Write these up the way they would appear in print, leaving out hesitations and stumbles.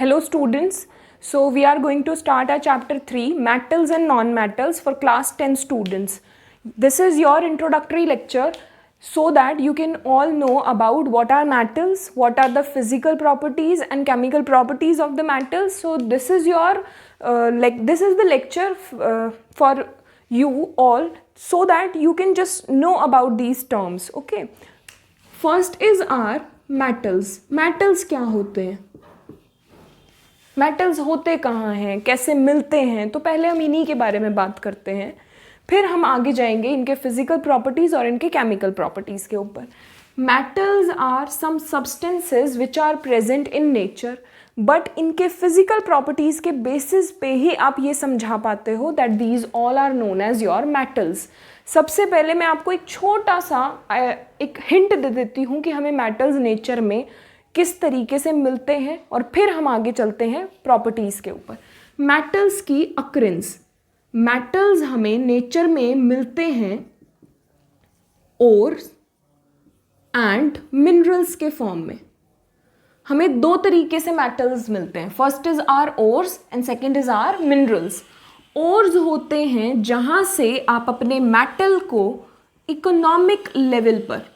Hello students, so we are going to start our chapter 3 metals and non-metals for class 10 students. This is your introductory lecture so that you can all know about what are metals, what are the physical properties and chemical properties of the metals. So this is your this is the lecture for you all so that you can just know about these terms. Okay, first is our metals. Metals क्या होते हैं, metals होते कहाँ हैं, कैसे मिलते हैं, तो पहले हम इन्हीं के बारे में बात करते हैं, फिर हम आगे जाएंगे इनके फिजिकल प्रॉपर्टीज और इनके केमिकल प्रॉपर्टीज के ऊपर. Metals are some substances which are present in nature, but इनके फिजिकल प्रॉपर्टीज के बेसिस पे ही आप ये समझा पाते हो that these all are known as your metals. सबसे पहले मैं आपको एक छोटा सा एक हिंट दे देती हूँ कि हमें मेटल्स नेचर में किस तरीके से मिलते हैं और फिर हम आगे चलते हैं प्रॉपर्टीज़ के ऊपर. मेटल्स की अक्रेंस, मेटल्स हमें नेचर में मिलते हैं ओर्स एंड मिनरल्स के फॉर्म में. हमें दो तरीके से मेटल्स मिलते हैं, first is are ores and second is are minerals. Ores होते हैं जहां से आप अपने मेटल को इकोनॉमिक लेवल पर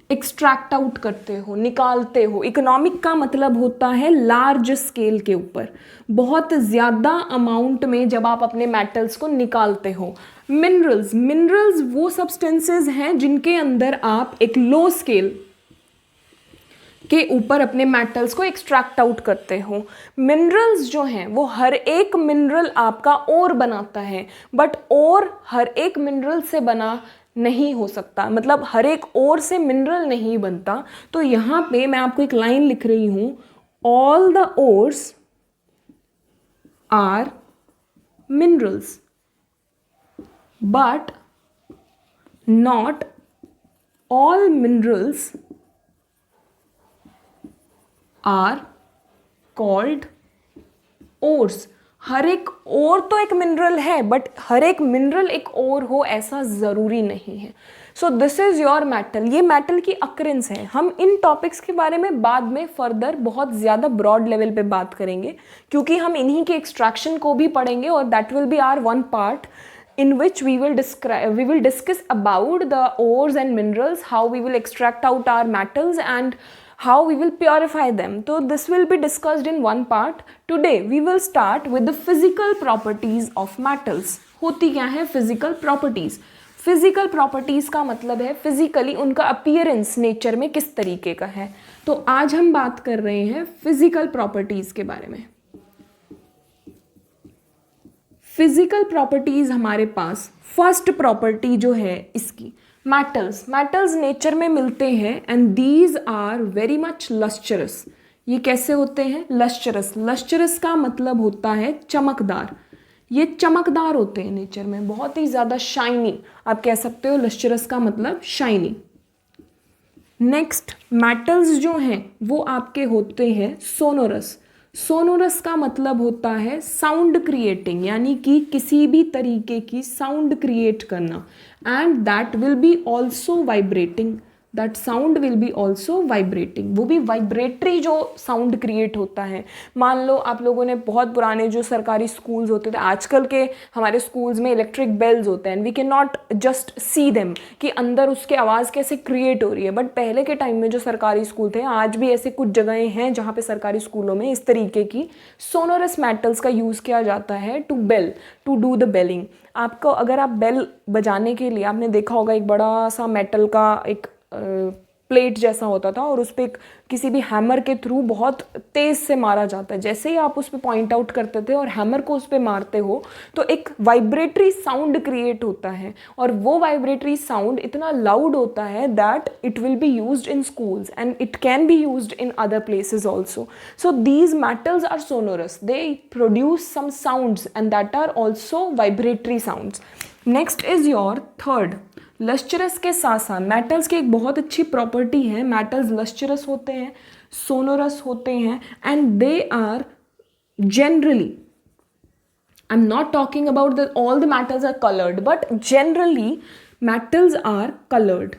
एक्सट्रैक्ट आउट करते हो, निकालते हो. इकोनॉमिक का मतलब होता है लार्ज स्केल के ऊपर, बहुत ज़्यादा अमाउंट में जब आप अपने मेटल्स को निकालते हो. मिनरल्स, मिनरल्स वो सब्सटेंसेस हैं जिनके अंदर आप एक लो स्केल के ऊपर अपने मेटल्स को एक्सट्रैक्ट आउट करते हो. मिनरल्स जो हैं वो हर एक मिनरल आपका ओर बनाता है, बट ओर हर एक मिनरल से बना नहीं हो सकता, मतलब हर एक ओर से मिनरल नहीं बनता. तो यहाँ पे मैं आपको एक लाइन लिख रही हूँ, all the ores are minerals but not all minerals are called ores. हर एक ओर तो एक मिनरल है, बट हर एक मिनरल एक ओर हो ऐसा ज़रूरी नहीं है. So this is your metal. ये मेटल की अक्रेंस है. हम इन टॉपिक्स के बारे में बाद में फर्दर बहुत ज़्यादा ब्रॉड लेवल पे बात करेंगे, क्योंकि हम इन्हीं के एक्सट्रैक्शन को भी पढ़ेंगे और that will be are one part in which we will discuss about the ores and minerals, how we will extract out our metals and how we will purify them. So this will be discussed in one part. Today we will start with the physical properties of metals. होती क्या है physical properties? Physical properties का मतलब है physically उनका appearance nature में किस तरीके का है. तो आज हम बात कर रहे हैं physical properties के बारे में. फिजिकल प्रॉपर्टीज हमारे पास फर्स्ट प्रॉपर्टी जो है इसकी मेटल्स. मेटल्स नेचर में मिलते हैं and these are very much lustrous. ये कैसे होते हैं? लस्चरस. लस्चरस का मतलब होता है चमकदार. ये चमकदार होते हैं नेचर में, बहुत ही ज़्यादा शाइनी. आप कह सकते हो लस्चरस का मतलब शाइनी. नेक्स्ट, मेटल्स जो हैं वो आपके होते हैं सोनोरस. सोनोरस का मतलब होता है साउंड क्रिएटिंग, यानी कि किसी भी तरीके की साउंड क्रिएट करना. And that will B also vibrating. That sound will be also vibrating. वो भी वाइब्रेटरी जो साउंड क्रिएट होता है. मान लो आप लोगों ने बहुत पुराने जो सरकारी स्कूल्स होते थे, आजकल के हमारे स्कूल्स में इलेक्ट्रिक बेल्स होते हैं, we can not just see them कि अंदर उसके आवाज़ कैसे क्रिएट हो रही है. बट पहले के टाइम में जो सरकारी स्कूल थे, आज भी ऐसे कुछ जगहें हैं जहाँ पे सरकारी स्कूलों में इस तरीके की सोनोरस मेटल्स का यूज़ किया जाता है टू डू द बेलिंग. आपको अगर आप बेल बजाने के लिए, आपने देखा होगा एक बड़ा सा मेटल का एक प्लेट जैसा होता था और उस पर किसी भी हैमर के थ्रू बहुत तेज़ से मारा जाता है. जैसे ही आप उस पर पॉइंट आउट करते थे और हैमर को उस पर मारते हो तो एक वाइब्रेटरी साउंड क्रिएट होता है, और वो वाइब्रेटरी साउंड इतना लाउड होता है that it will be used in schools and it can be used in other places also. So these metals are sonorous. They produce some sounds and that are also vibratory sounds. Next is your third, lustrous के साथ साथ metals की एक बहुत अच्छी property है, metals lustrous होते हैं, सोनोरस होते हैं, and they are generally, I am not talking about all the metals are coloured, but generally metals are colored.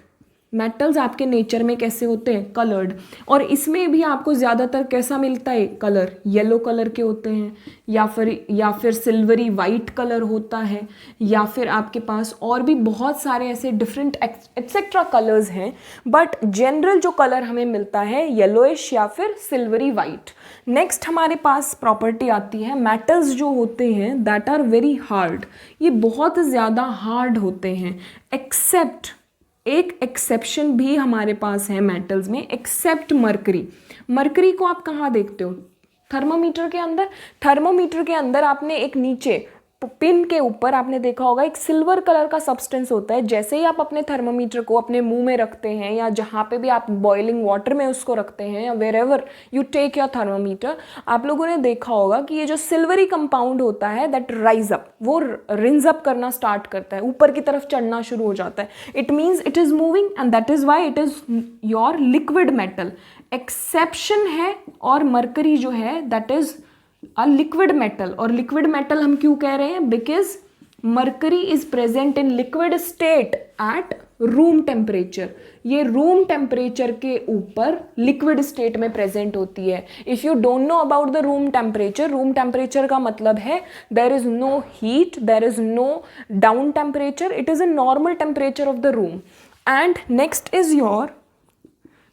Metals आपके नेचर में कैसे होते हैं, कलर्ड, और इसमें भी आपको ज़्यादातर कैसा मिलता है कलर, येलो कलर के होते हैं, या फिर सिल्वरी वाइट कलर होता है, या फिर आपके पास और भी बहुत सारे ऐसे डिफरेंट एक्सेट्रा कलर्स हैं, बट जनरल जो कलर हमें मिलता है येलोइश या फिर सिल्वरी वाइट। नेक्स्ट हमारे पास प्रॉपर्टी आती है, मेटल्स जो होते हैं दैट आर वेरी हार्ड, ये बहुत ज़्यादा हार्ड होते हैं, एक्सेप्ट, एक एक्सेप्शन भी हमारे पास है मेटल्स में, एक्सेप्ट मरकरी। मरकरी को आप कहाँ देखते हो, थर्मोमीटर के अंदर। थर्मोमीटर के अंदर आपने एक नीचे पिन के ऊपर आपने देखा होगा एक सिल्वर कलर का सब्सटेंस होता है। जैसे ही आप अपने थर्मोमीटर को अपने मुंह में रखते हैं या जहाँ पे भी आप बॉइलिंग वाटर में उसको रखते हैं या wherever you take your thermometer, आप लोगों ने देखा होगा कि ये जो सिल्वरी कंपाउंड होता है दैट राइज अप, वो रिंज अप करना स्टार्ट करता है, ऊपर की तरफ चढ़ना शुरू हो जाता है। It means it is moving and that is why it is your liquid metal. Exception है, और मरकरी जो है that is a liquid metal. और लिक्विड मेटल हम क्यों कह रहे हैं, because mercury is present in liquid state at room temperature. ये रूम टेम्परेचर के ऊपर लिक्विड स्टेट में प्रेजेंट होती है। If you don't know about the room temperature का मतलब है देर is no heat, there is no down temperature, it is a normal temperature of the room. And next is your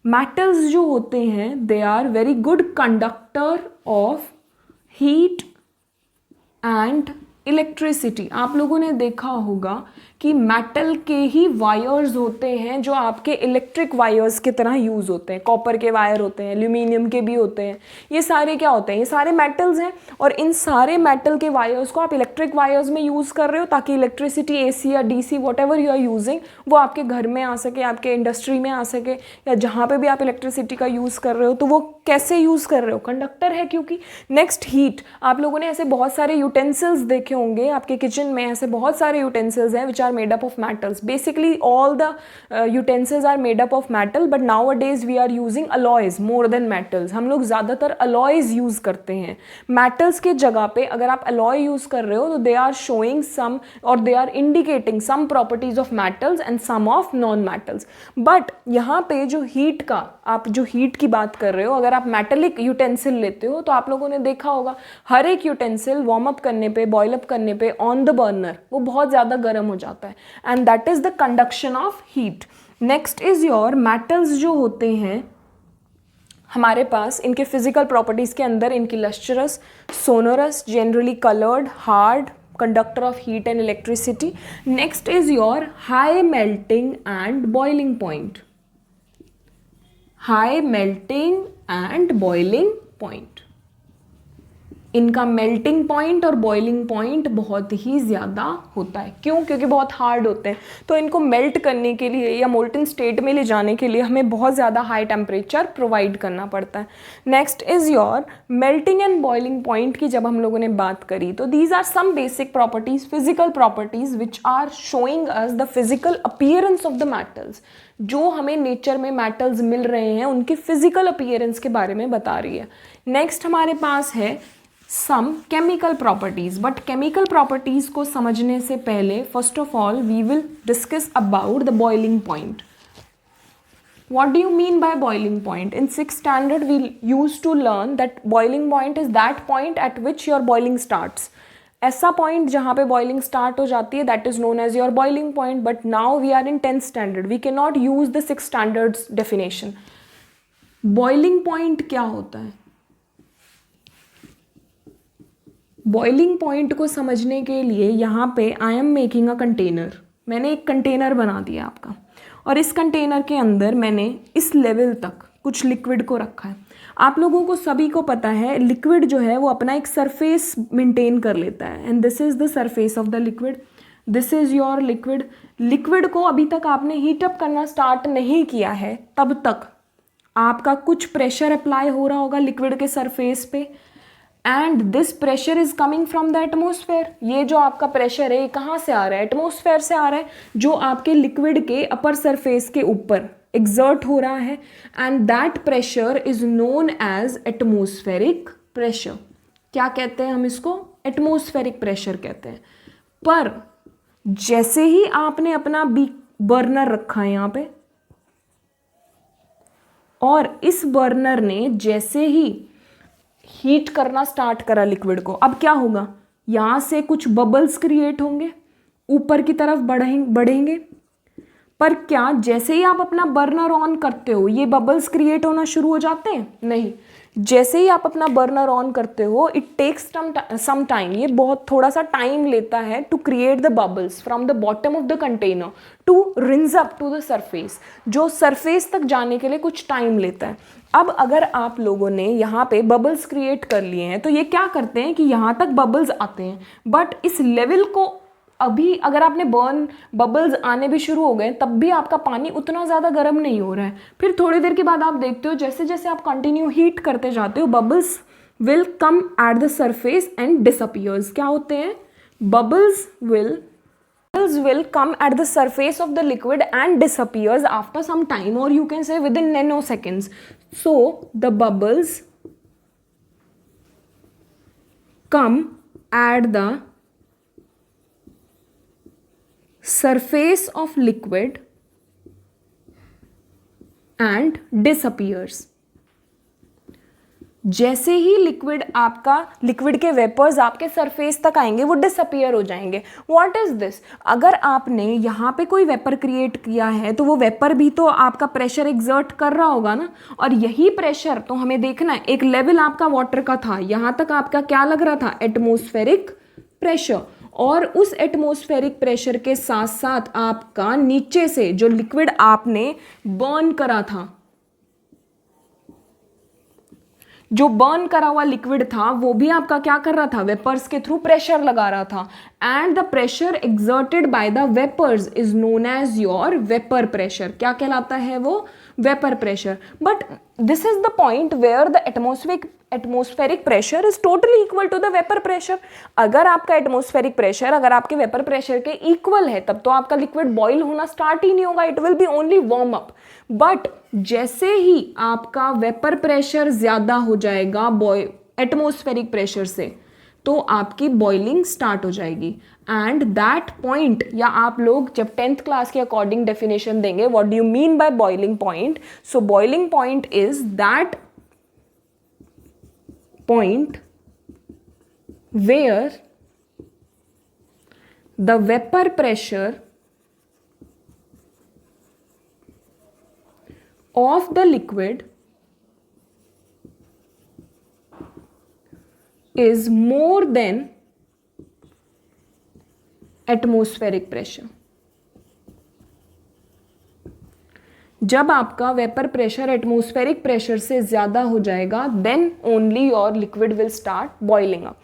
metals जो होते हैं they are very good conductor of heat and electricity. आप लोगों ने देखा होगा कि मेटल के ही वायर्स होते हैं जो आपके इलेक्ट्रिक वायर्स की तरह यूज़ होते हैं। कॉपर के वायर होते हैं, एल्यूमिनियम के भी होते हैं, ये सारे क्या होते हैं, ये सारे मेटल्स हैं। और इन सारे मेटल के वायर्स को आप इलेक्ट्रिक वायर्स में यूज़ कर रहे हो ताकि इलेक्ट्रिसिटी AC या DC whatever you are using वो आपके घर में आ सके, आपके इंडस्ट्री में आ सके, या जहाँ पर भी आप इलेक्ट्रिसिटी का यूज़ कर रहे हो तो वो कैसे यूज़ कर रहे हो, कंडक्टर है क्योंकि। नेक्स्ट हीट, आप लोगों ने ऐसे बहुत सारे यूटेंसिल्स देखे होंगे आपके किचन में, ऐसे बहुत सारे यूटेंसिल्स हैं which are made up of metals. Basically all the utensils are made up of metal, but nowadays we are using alloys more than metals. हम लोग ज़्यादातर alloys use करते हैं। metals के जगह पे अगर आप alloy use कर रहे हो तो they are showing some or they are indicating some properties of metals and some of non-metals. but यहाँ पे जो heat का, आप जो heat की बात कर रहे हो, अगर आप metallic utensil लेते हो तो आप लोगों ने देखा होगा हर एक utensil warm up करने पे, boil up करने पे on the burner वो बहुत ज़्यादा गर्म हो जाता है, and that is the conduction of heat. next is your metals जो होते हैं हमारे पास, इनके फिजिकल प्रॉपर्टीज के अंदर इनकी lustrous, sonorous, generally coloured, hard, conductor of heat and electricity. next is your high melting and boiling point. high melting and boiling point, इनका melting point और बॉइलिंग पॉइंट बहुत ही ज़्यादा होता है। क्यों? क्योंकि बहुत हार्ड होते हैं, तो इनको मेल्ट करने के लिए या मोल्टन स्टेट में ले जाने के लिए हमें बहुत ज़्यादा हाई टेम्परेचर प्रोवाइड करना पड़ता है। Next is your melting and boiling point की जब हम लोगों ने बात करी तो these are some basic properties, physical properties which are showing us the physical appearance of the metals. जो हमें नेचर में मेटल्स मिल रहे हैं उनकी फिजिकल अपीयरेंस के बारे में बता रही है। नेक्स्ट हमारे पास है some chemical properties, but chemical properties को समझने से पहले first of all we will discuss about the boiling point. What do you mean by boiling point? In 6th standard we used to learn that boiling point is that point at which your boiling starts. ऐसा point जहाँ पे boiling start हो जाती है that is known as your boiling point, but now we are in 10th standard, we can not use the 6th standards definition. Boiling point क्या होता है? Boiling point को समझने के लिए यहाँ पे I am making a container, मैंने एक कंटेनर बना दिया आपका, और इस कंटेनर के अंदर मैंने इस लेवल तक कुछ लिक्विड को रखा है। आप लोगों को सभी को पता है लिक्विड जो है वो अपना एक सरफेस मेंटेन कर लेता है, and this is the surface of the liquid, this is your liquid. Liquid को अभी तक आपने हीटअप करना स्टार्ट नहीं किया है तब तक आपका कुछ प्रेशर अप्लाई हो रहा होगा लिक्विड के सरफेस पे, and this pressure is coming from the atmosphere. ये जो आपका प्रेशर है ये कहाँ से आ रहा है? एटमोसफेयर से आ रहा है, जो आपके लिक्विड के अपर सरफेस के ऊपर एग्जर्ट हो रहा है, and that pressure is known as atmospheric pressure. क्या कहते हैं हम इसको? एटमोस्फेरिक प्रेशर कहते हैं। पर जैसे ही आपने अपना बर्नर रखा है यहाँ पे, और इस बर्नर ने जैसे ही हीट करना स्टार्ट करा लिक्विड को, अब क्या होगा, यहां से कुछ बबल्स क्रिएट होंगे, ऊपर की तरफ बढ़ेंगे। पर क्या जैसे ही आप अपना बर्नर ऑन करते हो ये बबल्स क्रिएट होना शुरू हो जाते हैं? नहीं, जैसे ही आप अपना बर्नर ऑन करते हो इट टेक्स सम टाइम, ये बहुत थोड़ा सा टाइम लेता है to create the bubbles from the bottom of the container to rise up to the surface, जो सरफेस तक जाने के लिए कुछ टाइम लेता है। अब अगर आप लोगों ने यहाँ पे बबल्स क्रिएट कर लिए हैं तो ये क्या करते हैं कि यहाँ तक बबल्स आते हैं, बट इस लेवल को अभी अगर आपने बबल्स आने भी शुरू हो गए तब भी आपका पानी उतना ज़्यादा गर्म नहीं हो रहा है। फिर थोड़ी देर के बाद आप देखते हो जैसे जैसे आप कंटिन्यू हीट करते जाते हो bubbles will come at the surface and disappears. क्या होते हैं? Bubbles will come at the surface of the liquid and disappears after some time, or you can say within nanoseconds. So the bubbles come at the surface of liquid and disappears. जैसे ही liquid के vapours आपके surface तक आएंगे वो disappear हो जाएंगे। What is this? अगर आपने यहाँ पे कोई वेपर क्रिएट किया है तो वो वेपर भी तो आपका प्रेशर एग्जर्ट कर रहा होगा ना, और यही प्रेशर तो हमें देखना है। एक लेवल आपका वाटर का था, यहाँ तक आपका क्या लग रहा था? एटमॉस्फेरिक प्रेशर, और उस एटमॉस्फेरिक प्रेशर के साथ साथ आपका नीचे से जो लिक्विड आपने बर्न करा था, जो बर्न करा हुआ लिक्विड था वो भी आपका क्या कर रहा था? वेपर्स के थ्रू प्रेशर लगा रहा था, and the pressure exerted by the vapours is known as your vapour pressure. क्या कहलाता है वो? Vapour pressure. But this is the point where the atmospheric pressure is totally equal to the vapour pressure. अगर आपका atmospheric pressure अगर आपके vapour pressure के equal है तब तो आपका लिक्विड बॉईल होना स्टार्ट ही नहीं होगा, it will B only warm up. But जैसे ही आपका वेपर प्रेशर ज्यादा हो जाएगा एटमॉस्फेरिक प्रेशर से तो आपकी बॉइलिंग स्टार्ट हो जाएगी। एंड दैट पॉइंट, या आप लोग जब 10th क्लास के अकॉर्डिंग डेफिनेशन देंगे what do you mean by boiling point, so boiling point is that point where the vapor pressure of the liquid is more than atmospheric pressure. जब आपका vapour pressure atmospheric pressure से ज़्यादा हो जाएगा then only your liquid will start boiling up.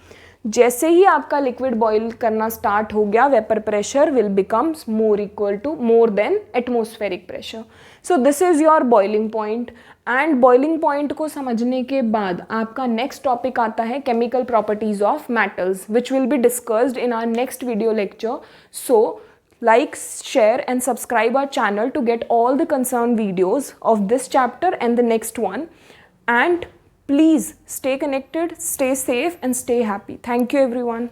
जैसे ही आपका liquid boil करना स्टार्ट हो गया vapour pressure will becomes more than atmospheric pressure. So this is your boiling point. And boiling point को समझने के बाद आपका नेक्स्ट टॉपिक आता है chemical properties of metals, which will be discussed in our next video lecture. So like, share and subscribe our channel to get all the concerned videos of this chapter and the next one. And please stay connected, stay safe and stay happy. Thank you everyone.